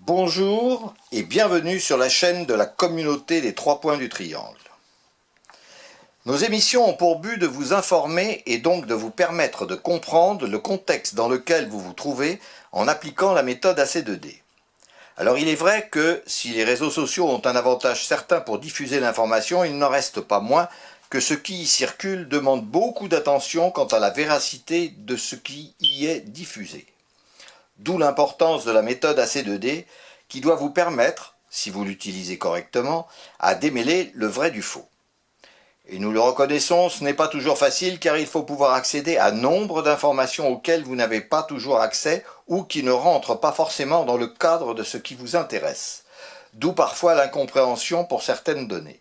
Bonjour et bienvenue sur la chaîne de la communauté des 3 points du triangle. Nos émissions ont pour but de vous informer et donc de vous permettre de comprendre le contexte dans lequel vous vous trouvez en appliquant la méthode AC2D. Alors il est vrai que si les réseaux sociaux ont un avantage certain pour diffuser l'information, il n'en reste pas moins que ce qui y circule demande beaucoup d'attention quant à la véracité de ce qui y est diffusé. D'où l'importance de la méthode AC2D qui doit vous permettre, si vous l'utilisez correctement, à démêler le vrai du faux. Et nous le reconnaissons, ce n'est pas toujours facile car il faut pouvoir accéder à nombre d'informations auxquelles vous n'avez pas toujours accès ou qui ne rentrent pas forcément dans le cadre de ce qui vous intéresse. D'où parfois l'incompréhension pour certaines données.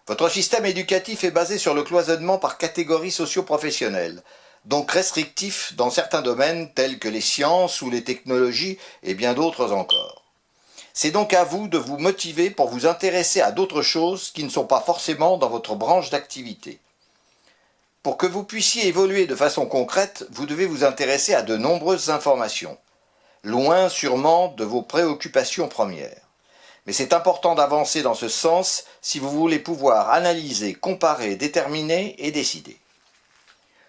Votre système éducatif est basé sur le cloisonnement par catégories socio-professionnelles, donc restrictif dans certains domaines tels que les sciences ou les technologies et bien d'autres encore. C'est donc à vous de vous motiver pour vous intéresser à d'autres choses qui ne sont pas forcément dans votre branche d'activité. Pour que vous puissiez évoluer de façon concrète, vous devez vous intéresser à de nombreuses informations, loin sûrement de vos préoccupations premières. Mais c'est important d'avancer dans ce sens si vous voulez pouvoir analyser, comparer, déterminer et décider.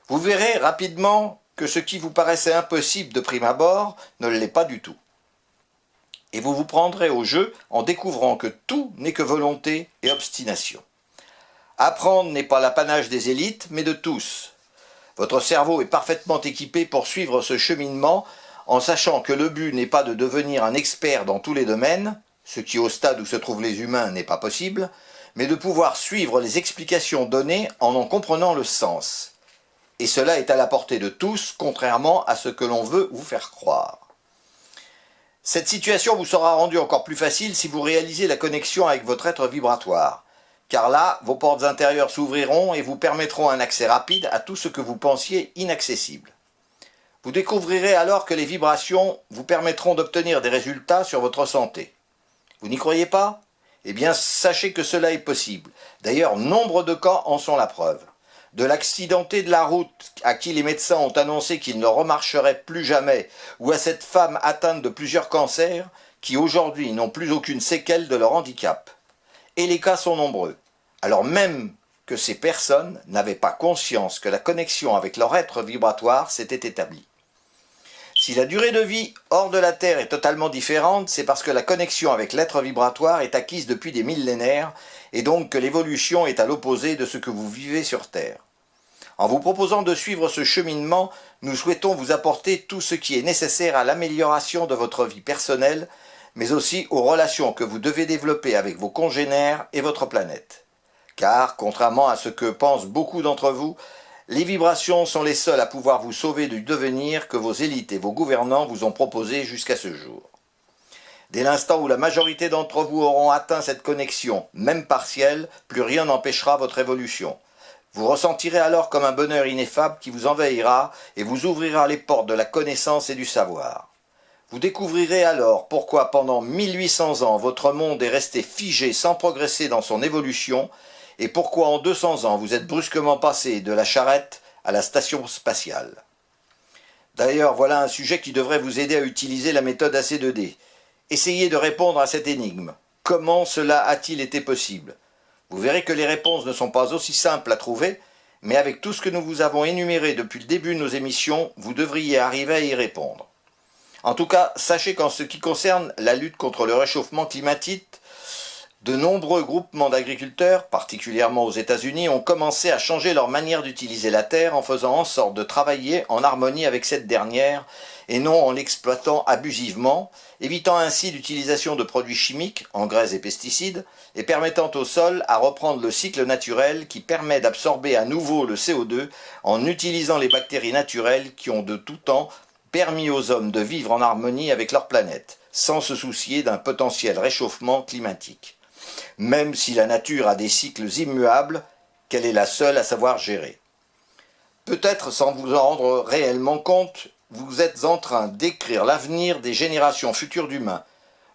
Vous verrez rapidement que ce qui vous paraissait impossible de prime abord ne l'est pas du tout. Et vous vous prendrez au jeu en découvrant que tout n'est que volonté et obstination. Apprendre n'est pas l'apanage des élites, mais de tous. Votre cerveau est parfaitement équipé pour suivre ce cheminement en sachant que le but n'est pas de devenir un expert dans tous les domaines, ce qui au stade où se trouvent les humains n'est pas possible, mais de pouvoir suivre les explications données en comprenant le sens. Et cela est à la portée de tous, contrairement à ce que l'on veut vous faire croire. Cette situation vous sera rendue encore plus facile si vous réalisez la connexion avec votre être vibratoire, car là, vos portes intérieures s'ouvriront et vous permettront un accès rapide à tout ce que vous pensiez inaccessible. Vous découvrirez alors que les vibrations vous permettront d'obtenir des résultats sur votre santé. Vous n'y croyez pas? Eh bien, sachez que cela est possible. D'ailleurs, nombre de cas en sont la preuve. De l'accidenté de la route à qui les médecins ont annoncé qu'il ne remarcherait plus jamais, ou à cette femme atteinte de plusieurs cancers qui aujourd'hui n'ont plus aucune séquelle de leur handicap. Et les cas sont nombreux, alors même que ces personnes n'avaient pas conscience que la connexion avec leur être vibratoire s'était établie. Si la durée de vie hors de la Terre est totalement différente, c'est parce que la connexion avec l'être vibratoire est acquise depuis des millénaires et donc que l'évolution est à l'opposé de ce que vous vivez sur Terre. En vous proposant de suivre ce cheminement, nous souhaitons vous apporter tout ce qui est nécessaire à l'amélioration de votre vie personnelle, mais aussi aux relations que vous devez développer avec vos congénères et votre planète. Car, contrairement à ce que pensent beaucoup d'entre vous, les vibrations sont les seules à pouvoir vous sauver du devenir que vos élites et vos gouvernants vous ont proposé jusqu'à ce jour. Dès l'instant où la majorité d'entre vous auront atteint cette connexion, même partielle, plus rien n'empêchera votre évolution. Vous ressentirez alors comme un bonheur ineffable qui vous envahira et vous ouvrira les portes de la connaissance et du savoir. Vous découvrirez alors pourquoi pendant 1800 ans votre monde est resté figé sans progresser dans son évolution et pourquoi en 200 ans vous êtes brusquement passé de la charrette à la station spatiale. D'ailleurs, voilà un sujet qui devrait vous aider à utiliser la méthode AC2D. Essayez de répondre à cette énigme. Comment cela a-t-il été possible? Vous verrez que les réponses ne sont pas aussi simples à trouver, mais avec tout ce que nous vous avons énuméré depuis le début de nos émissions, vous devriez arriver à y répondre. En tout cas, sachez qu'en ce qui concerne la lutte contre le réchauffement climatique, de nombreux groupements d'agriculteurs, particulièrement aux États-Unis, ont commencé à changer leur manière d'utiliser la terre en faisant en sorte de travailler en harmonie avec cette dernière et non en l'exploitant abusivement, évitant ainsi l'utilisation de produits chimiques, engrais et pesticides, et permettant au sol à reprendre le cycle naturel qui permet d'absorber à nouveau le CO2 en utilisant les bactéries naturelles qui ont de tout temps permis aux hommes de vivre en harmonie avec leur planète, sans se soucier d'un potentiel réchauffement climatique. Même si la nature a des cycles immuables, qu'elle est la seule à savoir gérer. Peut-être sans vous en rendre réellement compte, vous êtes en train d'écrire l'avenir des générations futures d'humains.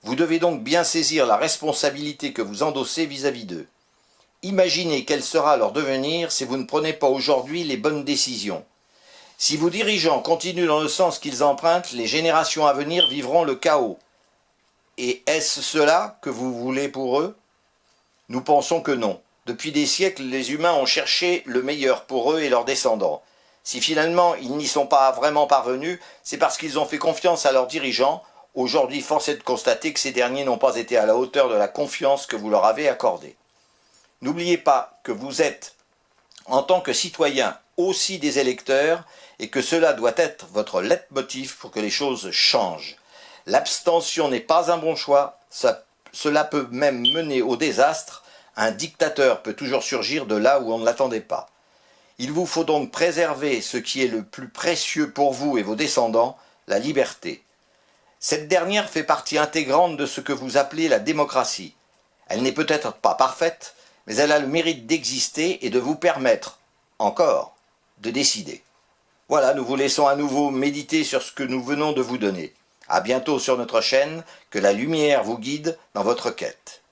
Vous devez donc bien saisir la responsabilité que vous endossez vis-à-vis d'eux. Imaginez quel sera leur devenir si vous ne prenez pas aujourd'hui les bonnes décisions. Si vos dirigeants continuent dans le sens qu'ils empruntent, les générations à venir vivront le chaos. Et est-ce cela que vous voulez pour eux? Nous pensons que non. Depuis des siècles, les humains ont cherché le meilleur pour eux et leurs descendants. Si finalement ils n'y sont pas vraiment parvenus, c'est parce qu'ils ont fait confiance à leurs dirigeants. Aujourd'hui, force est de constater que ces derniers n'ont pas été à la hauteur de la confiance que vous leur avez accordée. N'oubliez pas que vous êtes, en tant que citoyen, aussi des électeurs et que cela doit être votre leitmotiv pour que les choses changent. L'abstention n'est pas un bon choix, cela peut même mener au désastre. Un dictateur peut toujours surgir de là où on ne l'attendait pas. Il vous faut donc préserver ce qui est le plus précieux pour vous et vos descendants, la liberté. Cette dernière fait partie intégrante de ce que vous appelez la démocratie. Elle n'est peut-être pas parfaite, mais elle a le mérite d'exister et de vous permettre, encore, de décider. Voilà, nous vous laissons à nouveau méditer sur ce que nous venons de vous donner. À bientôt sur notre chaîne, que la lumière vous guide dans votre quête.